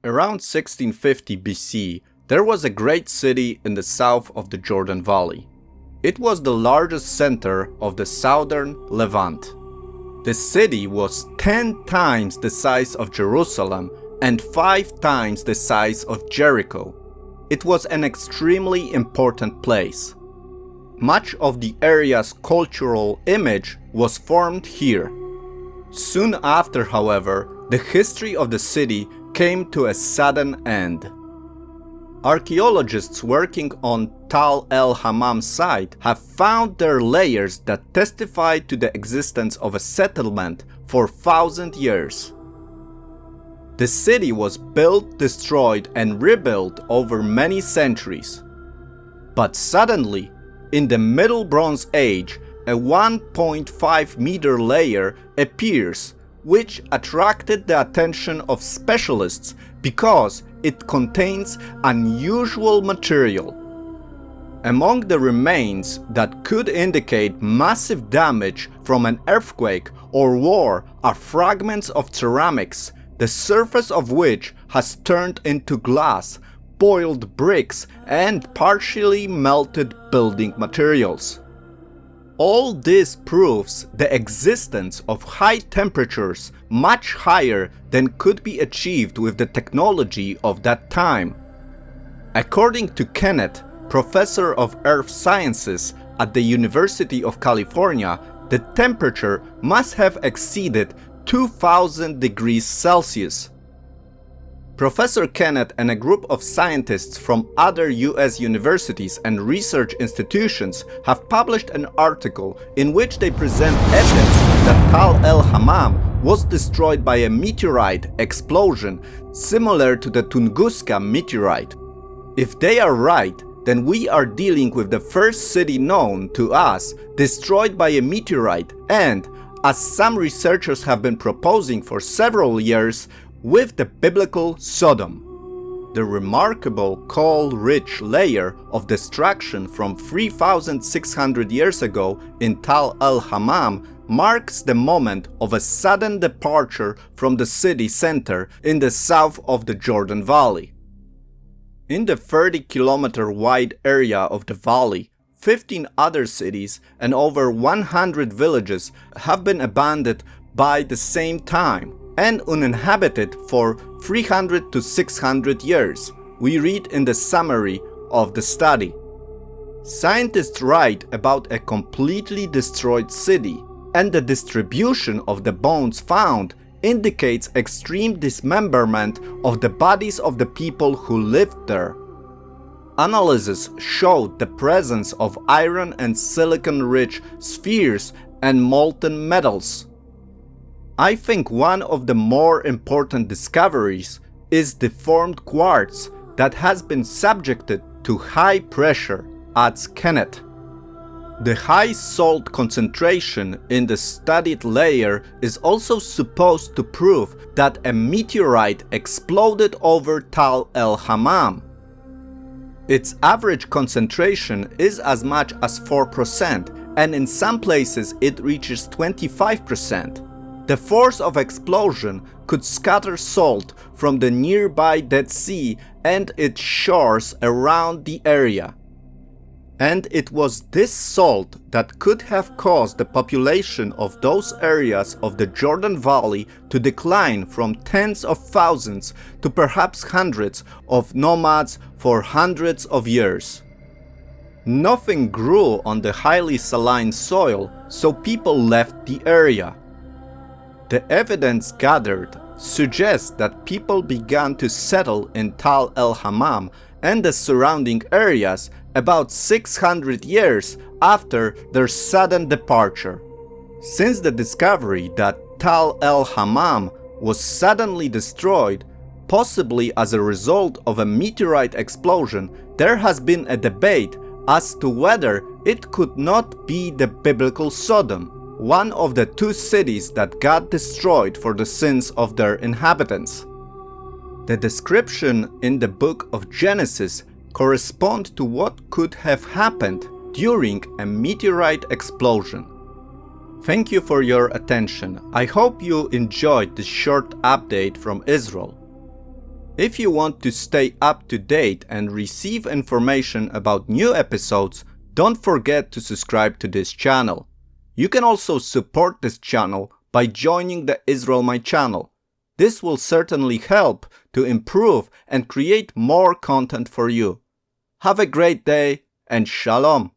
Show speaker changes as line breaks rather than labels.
Around 1650 BC, there was a great city in the south of the Jordan Valley. It was the largest center of the southern Levant. The city was 10 times the size of Jerusalem and 5 times the size of Jericho. It was an extremely important place. Much of the area's cultural image was formed here. Soon after, however, the history of the city came to a sudden end. Archaeologists working on Tal el-Hammam site have found there layers that testify to the existence of a settlement for 1,000 years. The city was built, destroyed, and rebuilt over many centuries. But suddenly, in the Middle Bronze Age, a 1.5-meter layer appears, which attracted the attention of specialists because it contains unusual material. Among the remains that could indicate massive damage from an earthquake or war are fragments of ceramics, the surface of which has turned into glass, boiled bricks, and partially melted building materials. All this proves the existence of high temperatures much higher than could be achieved with the technology of that time. According to Kenneth, professor of earth sciences at the University of California, the temperature must have exceeded 2000 degrees Celsius. Professor Kenneth and a group of scientists from other US universities and research institutions have published an article in which they present evidence that Tal el-Hammam was destroyed by a meteorite explosion similar to the Tunguska meteorite. If they are right, then we are dealing with the first city known to us destroyed by a meteorite and, as some researchers have been proposing for several years, with the Biblical Sodom. The remarkable coal-rich layer of destruction from 3,600 years ago in Tal el-Hammam marks the moment of a sudden departure from the city center in the south of the Jordan Valley. In the 30-kilometer wide area of the valley, 15 other cities and over 100 villages have been abandoned by the same time and uninhabited for 300 to 600 years, we read in the summary of the study. Scientists write about a completely destroyed city, and the distribution of the bones found indicates extreme dismemberment of the bodies of the people who lived there. Analysis showed the presence of iron and silicon-rich spheres and molten metals. I think one of the more important discoveries is deformed quartz that has been subjected to high pressure, adds Kenneth. The high salt concentration in the studied layer is also supposed to prove that a meteorite exploded over Tal el-Hammam. Its average concentration is as much as 4%, and in some places it reaches 25%. The force of explosion could scatter salt from the nearby Dead Sea and its shores around the area. And it was this salt that could have caused the population of those areas of the Jordan Valley to decline from tens of thousands to perhaps hundreds of nomads for hundreds of years. Nothing grew on the highly saline soil, so people left the area. The evidence gathered suggests that people began to settle in Tal el-Hammam and the surrounding areas about 600 years after their sudden departure. Since the discovery that Tal el-Hammam was suddenly destroyed, possibly as a result of a meteorite explosion, there has been a debate as to whether it could not be the Biblical Sodom, one of the 2 cities that got destroyed for the sins of their inhabitants. The description in the book of Genesis correspond to what could have happened during a meteorite explosion. Thank you for your attention. I hope you enjoyed this short update from Israel. If you want to stay up to date and receive information about new episodes, don't forget to subscribe to this channel. You can also support this channel by joining the Israelite channel. This will certainly help to improve and create more content for you. Have a great day and Shalom!